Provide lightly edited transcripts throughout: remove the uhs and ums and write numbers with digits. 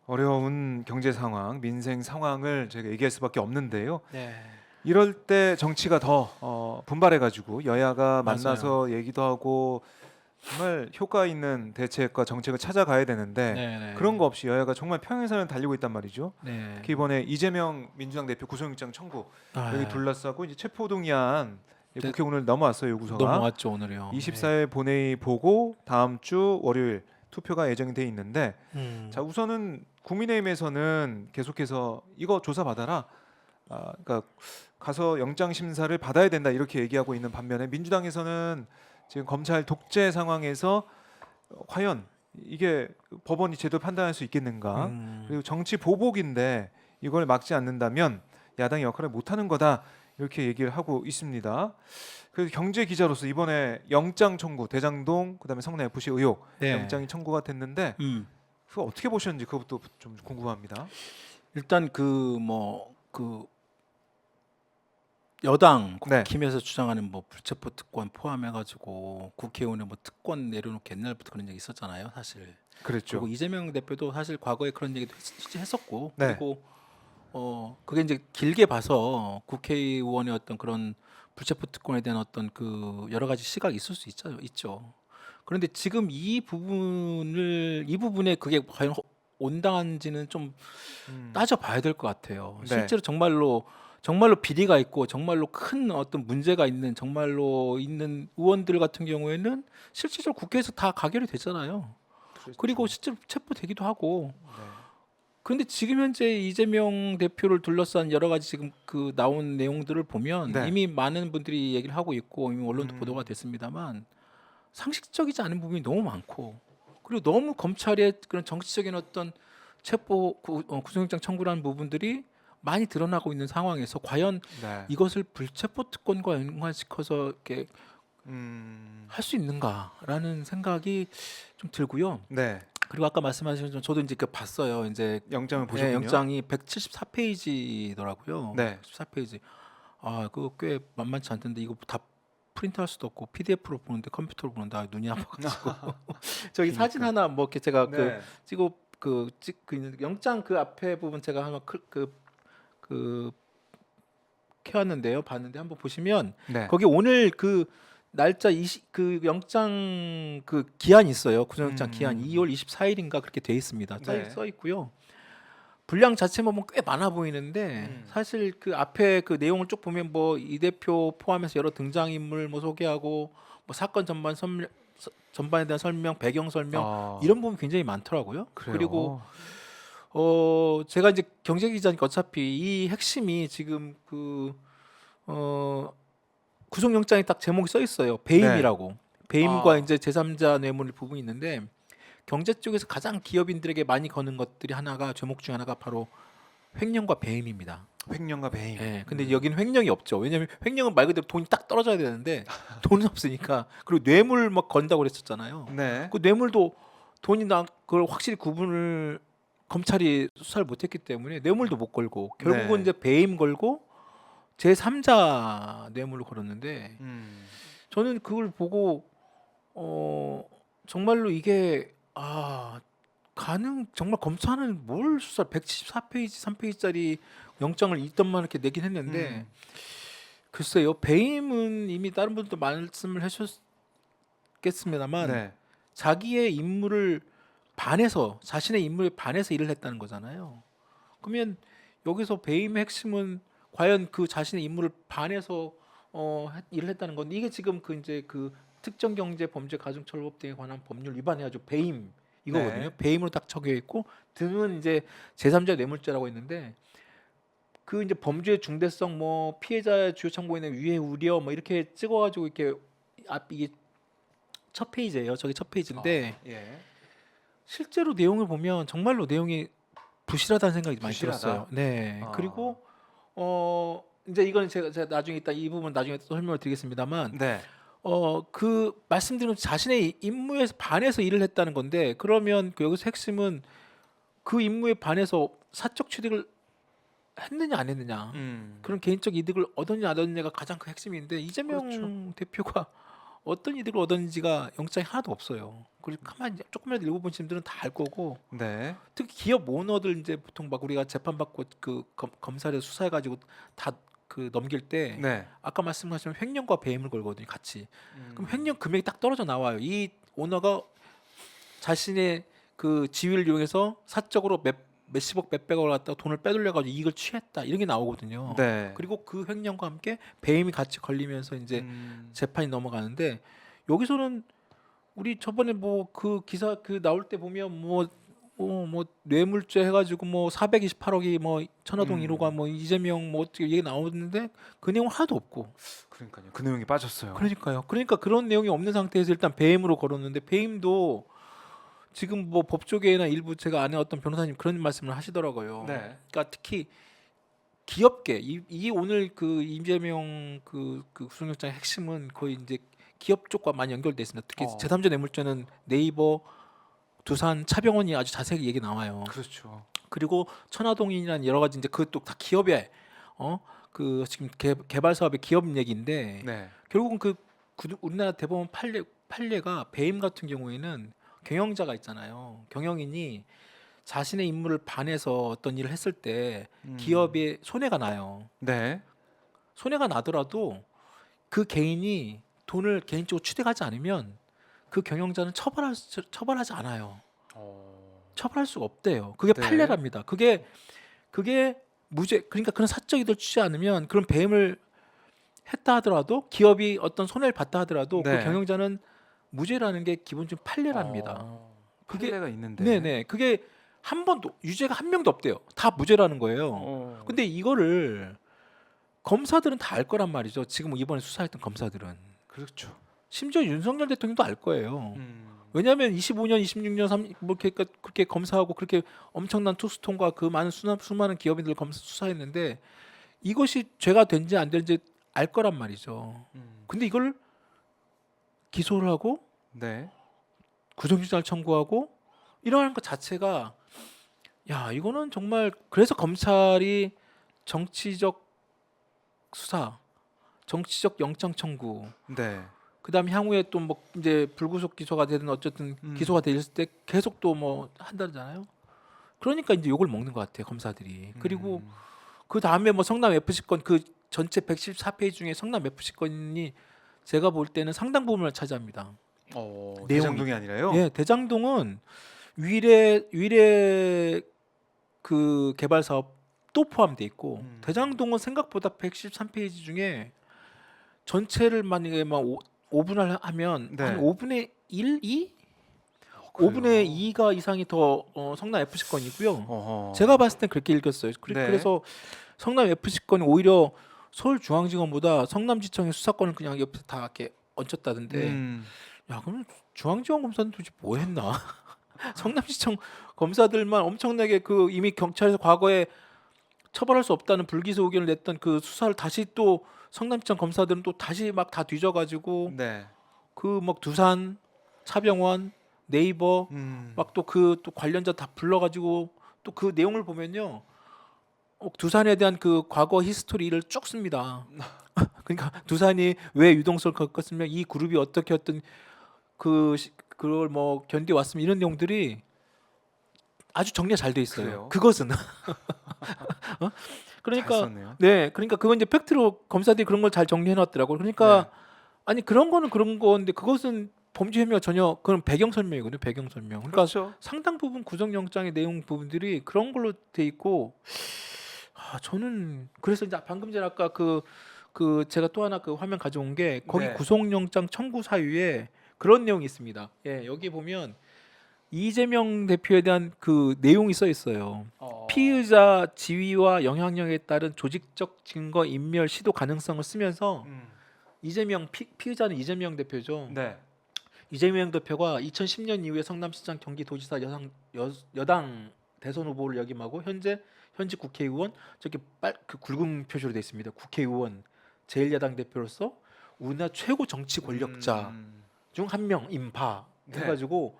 어려운 경제 상황, 민생 상황을 저희가 얘기할 수밖에 없는데요. 네, 이럴 때 정치가 더 분발해가지고 여야가 맞아요. 만나서 얘기도 하고 정말 효과 있는 대책과 정책을 찾아가야 되는데 네, 네, 그런 거 없이 여야가 정말 평행선을 달리고 있단 말이죠. 네. 특히 이번에 이재명 민주당 대표 구속영장 청구 여기 아, 둘러싸고 이제 체포동의안 네, 국회 오늘 넘어왔어요. 요구서가 넘어왔죠 오늘요. 네. 24일 본회의 보고 다음 주 월요일 투표가 예정돼 있는데 자 음, 우선은 국민의힘에서는 계속해서 이거 조사 받아라. 그러니까 가서 영장 심사를 받아야 된다 이렇게 얘기하고 있는 반면에 민주당에서는 지금 검찰 독재 상황에서 과연 이게 법원이 제대로 판단할 수 있겠는가? 음, 그리고 정치 보복인데 이걸 막지 않는다면 야당이 역할을 못하는 거다 이렇게 얘기를 하고 있습니다. 그래서 경제 기자로서 이번에 영장 청구 대장동 그다음에 성남 FC 의혹 네. 영장이 청구가 됐는데 음. 그거 어떻게 보셨는지 그것도 좀 궁금합니다. 일단 그 여당 네, 국힘에서 주장하는 뭐 불체포 특권 포함해가지고 국회의원의 뭐 특권 내려놓기 옛날부터 그런 얘기 있었잖아요, 사실. 그리고 그랬죠. 이재명 대표도 사실 과거에 그런 얘기도 했었고, 네, 그리고 그게 이제 길게 봐서 국회의원의 어떤 그런 불체포 특권에 대한 어떤 그 여러 가지 시각이 있을 수 있죠. 그런데 지금 이 부분에 그게 과연 온당한지는 좀 음, 따져봐야 될 것 같아요. 네, 실제로 정말로 비리가 있고 정말로 큰 어떤 문제가 있는 정말로 있는 의원들 같은 경우에는 실질적으로 국회에서 다 가결이 되잖아요. 그리고 그렇죠. 실제로 체포되기도 하고. 네, 그런데 지금 현재 이재명 대표를 둘러싼 여러 가지 지금 그 나온 내용들을 보면 네, 이미 많은 분들이 얘기를 하고 있고 이미 언론도 보도가 음, 됐습니다만 상식적이지 않은 부분이 너무 많고, 그리고 너무 검찰의 그런 정치적인 어떤 구속영장 청구라는 부분들이 많이 드러나고 있는 상황에서 과연 네, 이것을 불체포 특권과 연관시켜서 이렇게 음, 할 수 있는가라는 생각이 좀 들고요. 네, 그리고 아까 말씀하신 것처럼 저도 이제 그 봤어요. 이제 영장을 예, 보셨군요. 영장이 174페이지더라고요. 네, 174페이지. 아, 그거 꽤 만만치 않던데 이거 다 프린트할 수도 없고 PDF로 보는데 컴퓨터로 보는데 눈이 아파가지고 저기 사진 그러니까. 하나 뭐 이렇게 제가 그 네, 찍어 그 영장 그 앞에 부분 제가 한번 그 켜왔는데요. 봤는데 한번 보시면 네, 거기 오늘 그 날짜 20, 그 영장 그 기한이 있어요. 구속영장 기한 음, 2월 24일인가 그렇게 돼 있습니다. 네, 써 있고요. 분량 자체만 보면 꽤 많아 보이는데 음, 사실 그 앞에 그 내용을 쭉 보면 뭐 이 대표 포함해서 여러 등장인물 뭐 소개하고 뭐 사건 전반에 대한 설명, 배경 설명 아, 이런 부분 굉장히 많더라고요. 그리고 그래요. 제가 이제 경제 기자니까 어차피 이 핵심이 지금 구속영장에 딱 제목이 써 있어요. 네, 배임이라고. 배임과 아, 이제 제3자 뇌물 부분이 있는데 경제 쪽에서 가장 기업인들에게 많이 거는 것들이 하나가 제목 중 하나가 바로 횡령과 배임입니다. 횡령과 배임. 예. 근데 여기는 횡령이 없죠. 왜냐면 횡령은 말 그대로 돈이 딱 떨어져야 되는데 돈은 없으니까. 그리고 뇌물 막 건다고 그랬었잖아요. 네, 그 뇌물도 돈이 나 그걸 확실히 구분을 검찰이 수사를 못했기 때문에 뇌물도 못 걸고 결국은 네, 이제 배임 걸고 제3자 뇌물을 걸었는데 음, 저는 그걸 보고 어 정말로 이게 정말 검사는 뭘 수사 174페이지 3페이지짜리 영장을 있던만 이렇게 내긴 했는데 음, 글쎄요. 배임은 이미 다른 분도 말씀을 하셨겠습니다만 네, 자기의 임무를 자신의 임무에 반해서 일을 했다는 거잖아요. 그러면 여기서 배임의 핵심은 과연 그 자신의 임무를 반해서 일을 했다는 건데 이게 지금 그 이제 그 특정경제범죄가중처벌법 등에 관한 법률 위반해가지고 배임 이거거든요. 네, 배임으로 딱 적혀 있고 등은 이제 제3자 뇌물죄라고 있는데 그 이제 범죄의 중대성 뭐 피해자의 주요 참고인의 위해 우려 뭐 이렇게 찍어가지고 이렇게 이게 첫 페이지예요. 저게 첫 아, 페이지인데 예, 실제로 내용을 보면 정말로 내용이 부실하다는 생각이 많이 부실하다. 들었어요. 네. 아, 그리고 이제 이건 제가 나중에 이따 이 부분 나중에 또 설명을 드리겠습니다만 네, 그 말씀드린 자신의 임무에 반해서 일을 했다는 건데 그러면 그 여기서 핵심은 그 임무에 반해서 사적 취득을 했느냐 안 했느냐 음, 그런 개인적 이득을 얻었냐 안 얻느냐가 가장 그 핵심인데 그렇죠. 이재명 대표가 어떤 이득을 얻었는지가 영장이 하나도 없어요. 그리고 가만히 조금이라도 읽어보신 분들은 다 알 거고 네. 특히 기업 오너들 이제 보통 막 우리가 재판 받고 그 검찰에 수사해 가지고 다 그 넘길 때 네. 아까 말씀하신 횡령과 배임을 걸거든요, 같이. 그럼 음. 횡령 금액이 딱 떨어져 나와요. 이 오너가 자신의 그 지위를 이용해서 사적으로 몇십억 몇백억을 갖다가 돈을 빼돌려 가지고 이익을 취했다 이런 게 나오거든요. 네. 그리고 그 횡령과 함께 배임이 같이 걸리면서 이제 재판이 넘어가는데 여기서는 우리 저번에 뭐 그 기사 그 나올 때 보면 뭐 뇌물죄 해가지고 뭐 428억이 뭐 천화동 1호가 뭐 이재명 뭐 어떻게 얘기 나오는데 그 내용 하나도 없고. 그러니까요. 그 내용이 빠졌어요. 그러니까요. 그러니까 그런 내용이 없는 상태에서 일단 배임으로 걸었는데 배임도 지금 뭐 법조계나 일부 제가 아는 어떤 변호사님 그런 말씀을 하시더라고요. 네. 그러니까 특히 기업계 이 오늘 그 이재명 그 구속영장의 핵심은 거의 이제 기업 쪽과 많이 연결돼 있습니다. 특히 어. 제3자 뇌물죄는 네이버, 두산, 차병원이 아주 자세히 얘기 나와요. 그렇죠. 그리고 천화동인이라는 여러 가지 이제 그것도 다 기업의 그 지금 개발 사업의 기업 얘기인데 네. 결국은 우리나라 대법원 판례가 배임 같은 경우에는 경영자가 있잖아요. 경영인이 자신의 임무를 반해서 어떤 일을 했을 때 기업에 손해가 나요. 네. 손해가 나더라도 그 개인이 돈을 개인적으로 취득하지 않으면 그 경영자는 처벌하지 않아요. 처벌할 수가 없대요. 그게 네. 판례랍니다. 그게 무죄. 그러니까 그런 사적 이득을 취지 않으면 그런 배임을 했다 하더라도 기업이 어떤 손해를 봤다 하더라도 네. 그 경영자는 무죄라는 게 기본적인 판례랍니다. 그게- 판례가 있는데. 네네. 그게 한 번도 유죄가 한 명도 없대요. 다 무죄라는 거예요. 근데 이거를 검사들은 다 알 거란 말이죠. 지금 이번에 수사했던 검사들은 그렇죠. 심지어 윤석열 대통령도 알 거예요. 음. 왜냐하면 25년, 26년, 뭐 그렇게 검사하고 그렇게 엄청난 투수통과 그 많은 수많은 기업인들 검사 수사했는데 이것이 죄가 된지 안 된지 알 거란 말이죠. 근데 이걸 기소를 하고 네. 구속영장을 청구하고 이러는 것 자체가 야 이거는 정말 그래서 검찰이 정치적 수사, 정치적 영장 청구, 네. 그다음 향후에 또 뭐 이제 불구속 기소가 되든 어쨌든 기소가 됐을 때 계속 또 뭐 한다잖아요. 그러니까 이제 욕을 먹는 것 같아요 검사들이. 그리고 그 다음에 뭐 성남 FC 건 그 전체 114페이지 중에 성남 FC 건이 제가 볼 때는 상당 부분을 차지합니다. 내용이. 대장동이 아니라요? 예, 대장동은 위례 그 개발 사업도 포함돼 있고 대장동은 생각보다 113페이지 중에 전체를 만약에 막 5분할 하면 네. 한 5분의 1, 2? 그래요? 5분의 2가 이상이 더 성남 FC 건이고요. 어허. 제가 봤을 땐 그렇게 읽었어요. 네. 그래서 성남 FC 건이 오히려 서울중앙지검보다 성남지청의 수사권을 그냥 옆에 다 이렇게 얹혔다던데 야 그러면 중앙지검 검사는 도대체 뭐 했나? 성남시청 검사들만 엄청나게 그 이미 경찰에서 과거에 처벌할 수 없다는 불기소 의견을 냈던 그 수사를 다시 또 성남시청 검사들은 또 다시 막 다 뒤져가지고 네. 그 막 두산, 차병원, 네이버 막 또 그 또 관련자 다 불러가지고 또 그 내용을 보면요 두산에 대한 그 과거 히스토리를 쭉 씁니다. 그러니까 두산이 왜 유동성을 겪었으며 이 그룹이 어떻게 어떤 그걸 뭐 견뎌왔으면 이런 내용들이 아주 정리가 잘 돼 있어요. 그래요? 그것은 잘 그러니까 썼네요. 네, 그러니까 그건 이제 팩트로 검사들이 그런 걸 잘 정리해 놨더라고요. 그러니까 아니 그런 거는 그런 건데 그것은 범죄 혐의가 전혀 그런 배경 설명이거든요. 배경 설명. 그러니까 그렇죠. 상당 부분 구속영장의 내용 부분들이 그런 걸로 돼 있고 저는 그래서 이제 방금 전에 아까 그 제가 또 하나 그 화면 가져온 게 거기 네. 구속영장 청구 사유에 그런 내용이 있습니다. 예, 여기 보면 이재명 대표에 대한 그 내용이 써 있어요. 피의자 지위와 영향력에 따른 조직적 증거 인멸 시도 가능성을 쓰면서 이재명 피의자는 이재명 대표죠. 네. 이재명 대표가 2010년 이후에 성남시장 경기도지사 여당 대선 후보를 역임하고 현직 국회의원 저기 그 굵은 표시로 되어 있습니다. 국회의원 제1야당 대표로서 우리나라 최고 정치 권력자 중 한 명 인파 네. 해가지고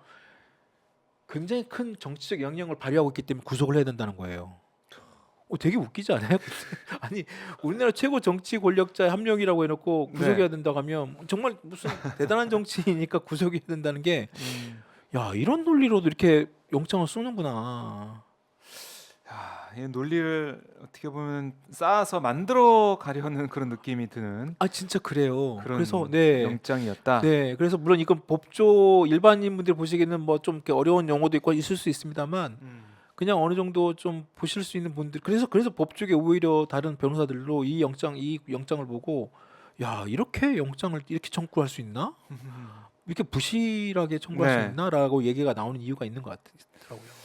굉장히 큰 정치적 영향을 발휘하고 있기 때문에 구속을 해야 된다는 거예요. 되게 웃기지 않아요? 아니 우리나라 최고 정치 권력자의 한 명이라고 해놓고 구속해야 된다고 하면 정말 무슨 대단한 정치이니까 구속해야 된다는 게 야 이런 논리로도 이렇게 영장을 쓰는구나. 이 논리를 어떻게 보면 쌓아서 만들어 가려는 그런 느낌이 드는 아 진짜 그래요. 그런 그래서 네. 영장이었다. 네, 그래서 물론 이건 법조 일반인분들 보시기에는 뭐 좀 어려운 용어도 있고 있을 수 있습니다만 그냥 어느 정도 좀 보실 수 있는 분들 그래서 법조계 오히려 다른 변호사들로 이 영장을 보고 야 이렇게 영장을 이렇게 청구할 수 있나? 이렇게 부실하게 청구할 수 네. 있나라고 얘기가 나오는 이유가 있는 것 같더라고요.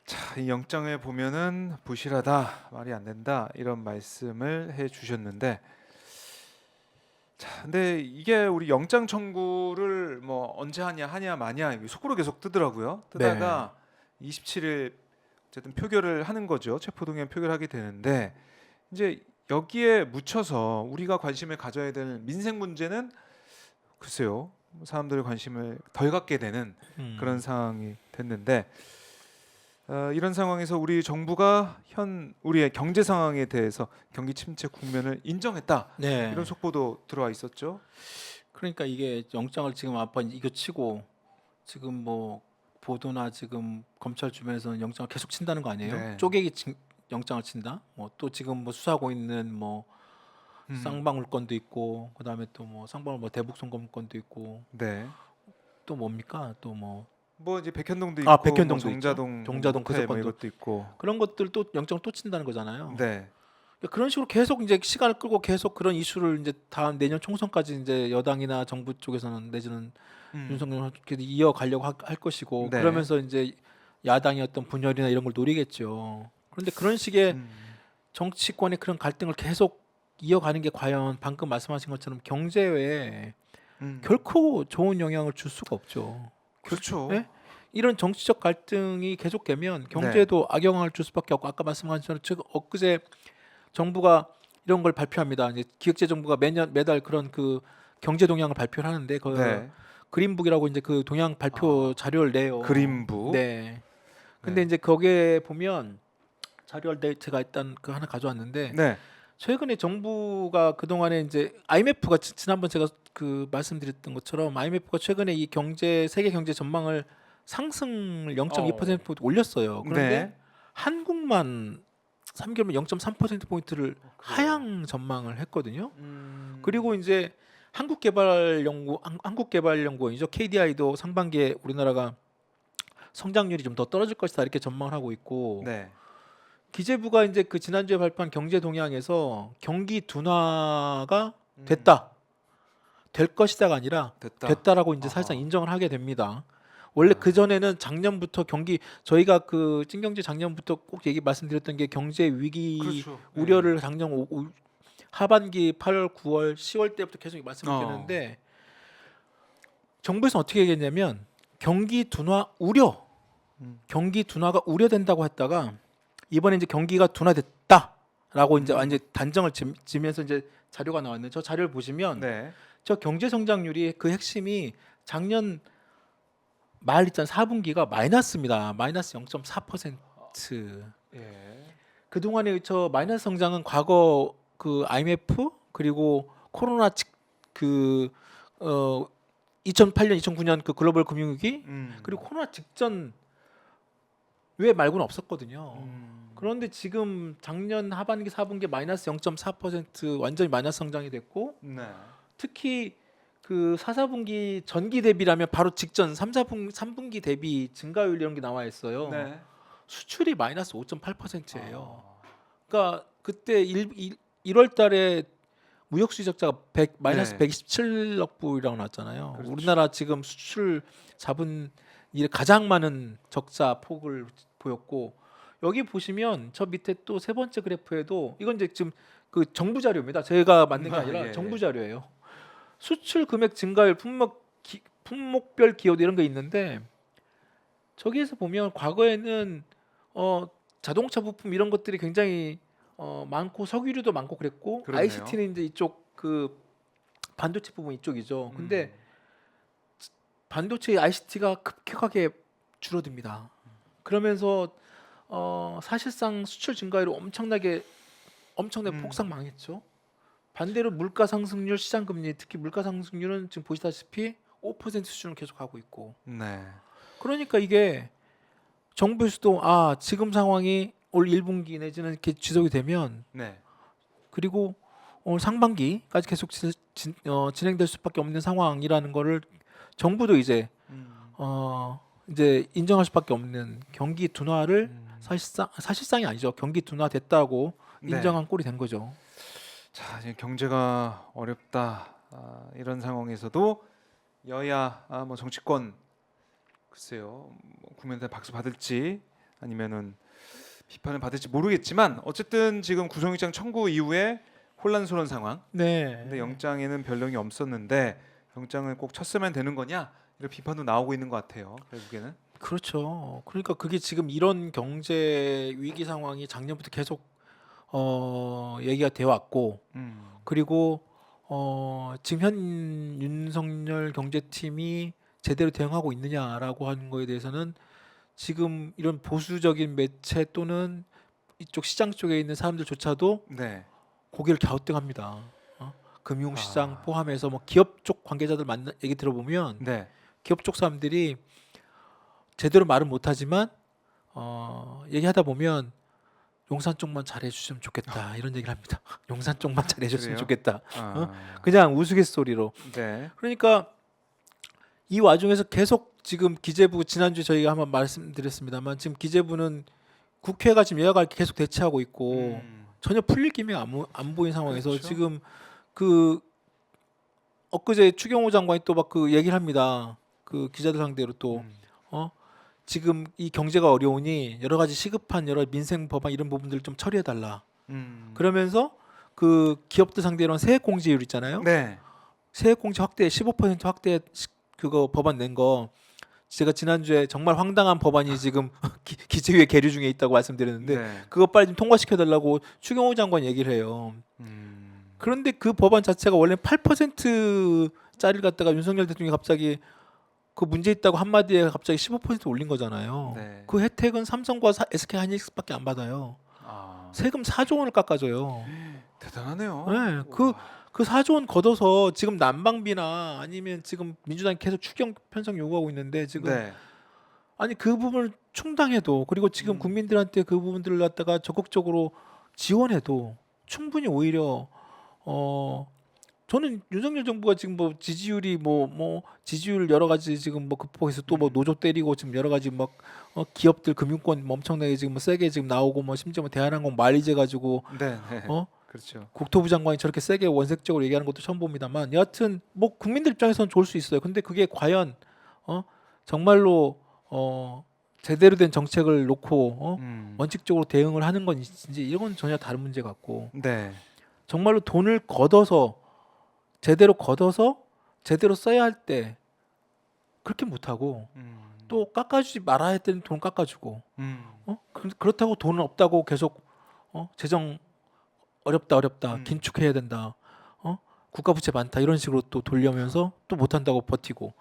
자, 이 영장을 보면은 부실하다, 말이 안 된다 이런 말씀을 해 주셨는데, 자, 근데 이게 우리 영장 청구를 뭐 언제 하냐 마냐 이게 속보로 계속 뜨더라고요. 뜨다가 27일 어쨌든 표결을 하는 거죠. 체포동의안 표결하게 되는데 이제 여기에 묻혀서 우리가 관심을 가져야 될 민생 문제는 글쎄요 사람들의 관심을 덜 갖게 되는 그런 상황이 됐는데 이런 상황에서 우리 정부가 우리의 경제 상황에 대해서 경기 침체 국면을 인정했다 네. 이런 속보도 들어와 있었죠. 그러니까 이게 영장을 지금 아빠 이거 치고 지금 뭐 보도나 지금 검찰 주변에서는 영장을 계속 친다는 거 아니에요? 네. 영장을 친다. 뭐 또 지금 뭐 수사하고 있는 뭐 쌍방울 건도 있고 그다음에 또 뭐 쌍방울 뭐 대북 송금 건도 있고 네. 또 뭡니까? 또 뭐 이제 백현동도 있고 백현동도 뭐 정자동 있죠. 정자동 모텔 뭐 그것건도 이것도 있고. 그런 것들 또 영장 또 친다는 거잖아요. 네. 그러니까 그런 식으로 계속 이제 시간을 끌고 계속 그런 이슈를 이제 다음 내년 총선까지 이제 여당이나 정부 쪽에서는 내지는 윤석열 계속 이어가려고 할 것이고 네. 그러면서 이제 야당의 어떤 분열이나 이런 걸 노리겠죠. 그런데 그런 식의 정치권의 그런 갈등을 계속 이어가는 게 과연 방금 말씀하신 것처럼 경제에 결코 좋은 영향을 줄 수가 없죠. 그렇죠. 네? 이런 정치적 갈등이 계속되면 경제에도 악영향을 줄 수밖에 없고 아까 말씀하신 것처럼 엊그제 정부가 이런 걸 발표합니다. 이제 기획재정부가 매달 그런 그 경제 동향을 발표를 하는데 그 네. 그린북이라고 이제 그 동향 발표 자료를 내요. 그린북. 네. 근데 이제 거기에 보면 자료를 제가 일단 그 하나 가져왔는데 네. 최근에 정부가 그 동안에 이제 IMF가 지난번 제가 그 말씀드렸던 것처럼 IMF가 최근에 이 세계 경제 전망을 상승을 0.2% 올렸어요. 그런데 네. 한국만 3개월만 0.3% 포인트를 하향 전망을 했거든요. 그리고 이제 한국개발연구원이죠. KDI도 상반기에 우리나라가 성장률이 좀 더 떨어질 것이다 이렇게 전망을 하고 있고 네. 기재부가 이제 그 지난주에 발표한 경제 동향에서 경기 둔화가 될 것이다가 아니라 됐다라고 이제 살짝 인정을 하게 됩니다. 원래 그 전에는 작년부터 저희가 그 찐경제 작년부터 꼭 말씀드렸던 게 경제 위기 그렇죠. 우려를 작년 하반기 8월, 9월, 10월 때부터 계속 말씀을 드렸는데 정부에서 어떻게 얘기했냐면 경기 둔화가 우려된다고 했다가 이번에 이제 경기가 둔화됐다라고 이제 완전 단정을 지면서 이제 자료가 나왔는데 저 자료를 보시면 네. 저 경제 성장률이 그 핵심이 작년 말 있잖아요. 4분기가 마이너스입니다. 마이너스 0.4%. 예. 그동안의 저 마이너스 성장은 과거 그 IMF 그리고 코로나 2008년 2009년 그 글로벌 금융위기 그리고 코로나 직전 외 말고는 없었거든요. 그런데 지금 작년 하반기 4분기 마이너스 0.4% 완전히 마이너스 성장이 됐고 네. 특히 그 4, 4분기 전기 대비라면 바로 직전 3분기 대비 증가율 이런 게 나와 있어요. 네. 수출이 마이너스 5.8%예요. 그러니까 그때 1월 달에 무역 수지적자가 마이너스 네. 127억 불이라고 나왔잖아요. 그렇죠. 우리나라 지금 수출 잡은 일 가장 많은 적자 폭을 보였고 여기 보시면 저 밑에 또 세 번째 그래프에도 이건 이제 지금 그 정부 자료입니다. 제가 만든 게 아니라 예, 정부 예. 자료예요. 수출 금액 증가율, 품목별 기여도 이런 게 있는데 저기에서 보면 과거에는 자동차 부품 이런 것들이 굉장히 많고 석유류도 많고 그랬고 그렇네요. ICT는 이제 이쪽 그 반도체 부분 이쪽이죠. 근데 반도체 ICT가 급격하게 줄어듭니다. 그러면서 사실상 수출 증가율이 엄청나게 폭삭 망했죠. 반대로 물가 상승률, 시장 금리, 특히 물가 상승률은 지금 보시다시피 5% 수준을 계속 가고 있고. 네. 그러니까 이게 정부에서도 지금 상황이 올 1분기 내지는 이렇게 지속이 되면 네. 그리고 올 상반기까지 계속 진행될 수밖에 없는 상황이라는 거를 정부도 이제 이제 인정할 수밖에 없는 경기 둔화를 사실상이 아니죠. 경기 둔화됐다고 네. 인정한 꼴이 된 거죠. 자, 이제 경제가 어렵다 이런 상황에서도 여야 뭐 정치권 글쎄요 뭐 국민한테 박수 받을지 아니면은 비판을 받을지 모르겠지만 어쨌든 지금 구속영장 청구 이후에 혼란스러운 상황. 네. 근데 영장에는 변령이 없었는데 영장을 꼭 쳤으면 되는 거냐 이런 비판도 나오고 있는 것 같아요. 결국에는. 그렇죠. 그러니까 그게 지금 이런 경제 위기 상황이 작년부터 계속 얘기가 되어 왔고 그리고 지금 현 윤석열 경제팀이 제대로 대응하고 있느냐라고 하는 거에 대해서는 지금 이런 보수적인 매체 또는 이쪽 시장 쪽에 있는 사람들조차도 네. 고개를 갸우뚱합니다. 금융시장 아. 포함해서 뭐 기업 쪽 관계자들 얘기 들어보면 네. 기업 쪽 사람들이 제대로 말은 못하지만 얘기하다 보면 용산 쪽만 잘해주시면 좋겠다 이런 얘기를 합니다. 용산 쪽만 잘해줬으면 그래요? 좋겠다. 아. 그냥 우스갯소리로. 네. 그러니까 이 와중에서 계속 지금 기재부 지난주 에 저희가 한번 말씀드렸습니다만 지금 기재부는 국회가 지금 여야가 계속 대치하고 있고 전혀 풀릴 기미가 안 보인 상황에서 그렇죠. 지금 그 엊그제 추경호 장관이 또 막 그 얘기를 합니다. 그 기자들 상대로 또 지금 이 경제가 어려우니 여러 가지 시급한 여러 민생 법안 이런 부분들을 좀 처리해 달라. 그러면서 그 기업들 상대로는 세액 공제율 있잖아요. 네. 세액 공제 확대 15% 확대 그거 법안 낸 거 제가 지난주에 정말 황당한 법안이 지금 기재위에 계류 중에 있다고 말씀드렸는데 네. 그거 빨리 좀 통과시켜 달라고 추경호 장관 얘기를 해요. 그런데 그 법안 자체가 원래 8%짜리를 갖다가 윤석열 대통령이 갑자기 그 문제 있다고 한마디에 갑자기 15% 올린 거잖아요. 네. 그 혜택은 삼성과 SK 하이닉스밖에 안 받아요. 아. 세금 4조 원을 깎아줘요. 대단하네요. 네, 그 4조 원 걷어서 지금 난방비나 아니면 지금 민주당이 계속 추경 편성 요구하고 있는데 지금 네. 아니 그 부분을 충당해도 그리고 지금 국민들한테 그 부분들을 갖다가 적극적으로 지원해도 충분히 오히려 저는 윤석열 정부가 지금 뭐 지지율이 뭐 지지율 여러 가지 지금 뭐 극복해서 또 뭐 노조 때리고 지금 여러 가지 막 기업들 금융권 뭐 엄청나게 지금 뭐 세게 지금 나오고 뭐 심지어 뭐 대한항공 말리제 가지고 네. 네. 그렇죠. 국토부 장관이 저렇게 세게 원색적으로 얘기하는 것도 처음 봅니다만 여하튼 뭐 국민들 입장에서는 좋을 수 있어요. 근데 그게 과연 정말로 제대로 된 정책을 놓고 원칙적으로 대응을 하는 건지 이건 전혀 다른 문제 같고 네. 정말로 돈을 걷어서 제대로 써야 할 때 그렇게 못하고 또 깎아주지 말아야 할 때는 돈 깎아주고 그렇다고 돈은 없다고 계속 재정 어렵다 긴축해야 된다 국가 부채 많다 이런 식으로 또 돌려면서 또 못한다고 버티고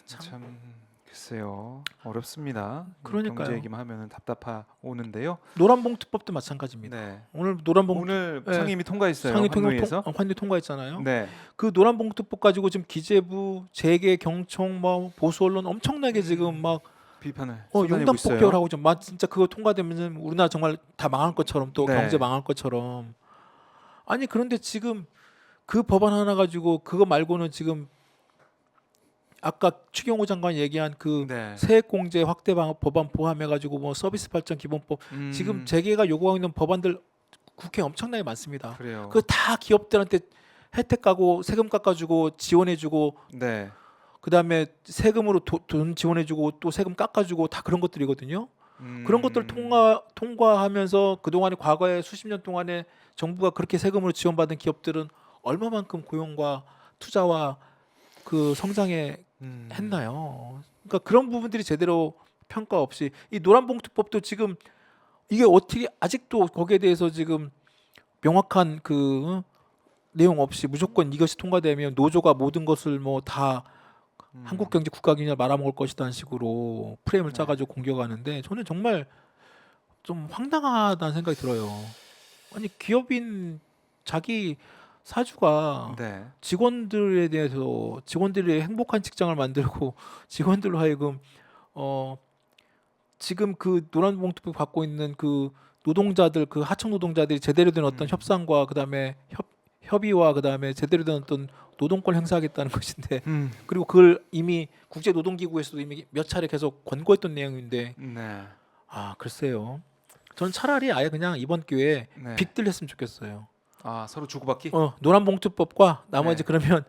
참 글쎄요 어렵습니다. 그러니까요. 경제 얘기만 하면은 오는데요. 노란봉투법도 마찬가지입니다. 네. 오늘 노란봉투 오늘 네. 상임위 통과했어요. 상위 환노위에서. 환대 통과했잖아요. 네. 그 노란봉투법 가지고 지금 기재부, 재계, 경총, 뭐 보수 언론 엄청나게 지금 막 비판을 쏟아내고 용단 있어요. 폭격을 하고 좀 진짜 그거 통과되면 우리나라 정말 다 망할 것처럼 또 네. 경제 망할 것처럼 아니 그런데 지금 그 법안 하나 가지고 그거 말고는 지금 아까 추경호 장관이 얘기한 그 네. 세액공제 확대 법안 포함해 가지고 뭐 서비스 발전 기본법 지금 재계가 요구하고 있는 법안들 국회에 엄청나게 많습니다. 그래요. 그 다 기업들한테 혜택 가고 세금 깎아주고 지원해주고 네. 그다음에 세금으로 돈 지원해주고 또 세금 깎아주고 다 그런 것들이거든요. 그런 것들 통과하면서 그동안에 과거에 수십 년 동안에 정부가 그렇게 세금으로 지원받은 기업들은 얼마만큼 고용과 투자와 그 성장에 했나요? 그러니까 그런 부분들이 제대로 평가 없이 이 노란봉투법도 지금 이게 어떻게 아직도 거기에 대해서 지금 명확한 그 내용 없이 무조건 이것이 통과되면 노조가 모든 것을 뭐 다 한국 경제 국가 기능을 말아먹을 것이라는 식으로 프레임을 네. 짜가지고 공격하는데 저는 정말 좀 황당하다는 생각이 들어요. 아니 기업인 자기 사주가 네. 직원들에 대해서 직원들이 행복한 직장을 만들고 직원들로 하여금 지금 그 노란봉투표 받고 있는 그 노동자들 그 하청 노동자들이 제대로 된 어떤 협상과 그다음에 협의와 그다음에 제대로 된 어떤 노동권 행사하겠다는 것인데 그리고 그걸 이미 국제 노동기구에서도 이미 몇 차례 계속 권고했던 내용인데 네. 아 글쎄요. 전 차라리 아예 그냥 이번 기회에 네. 빅딜 했으면 좋겠어요. 아, 서로 주고받기? 노란봉투법과 나머지 네. 그러면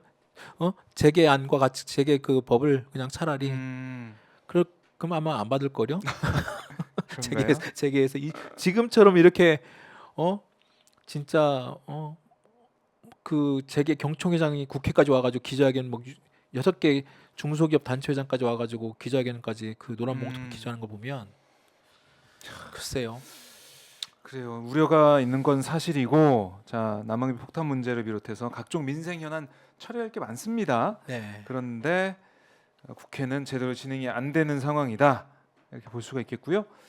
재개안과 같이 재개 그 법을 그냥 차라리 그럼 아마 안 받을 거려. 그런가요? 재개해서 지금처럼 이렇게 진짜 그 재계 경총회장이 국회까지 와가지고 기자회견 뭐 6개 중소기업 단체회장까지 와가지고 기자회견까지 그 노란봉투 기자하는 거 보면 글쎄요. 그래요. 우려가 있는 건 사실이고, 자, 남한기 폭탄 문제를 비롯해서 각종 민생 현안 처리할 게 많습니다. 네. 그런데 국회는 제대로 진행이 안 되는 상황이다, 이렇게 볼 수가 있겠고요.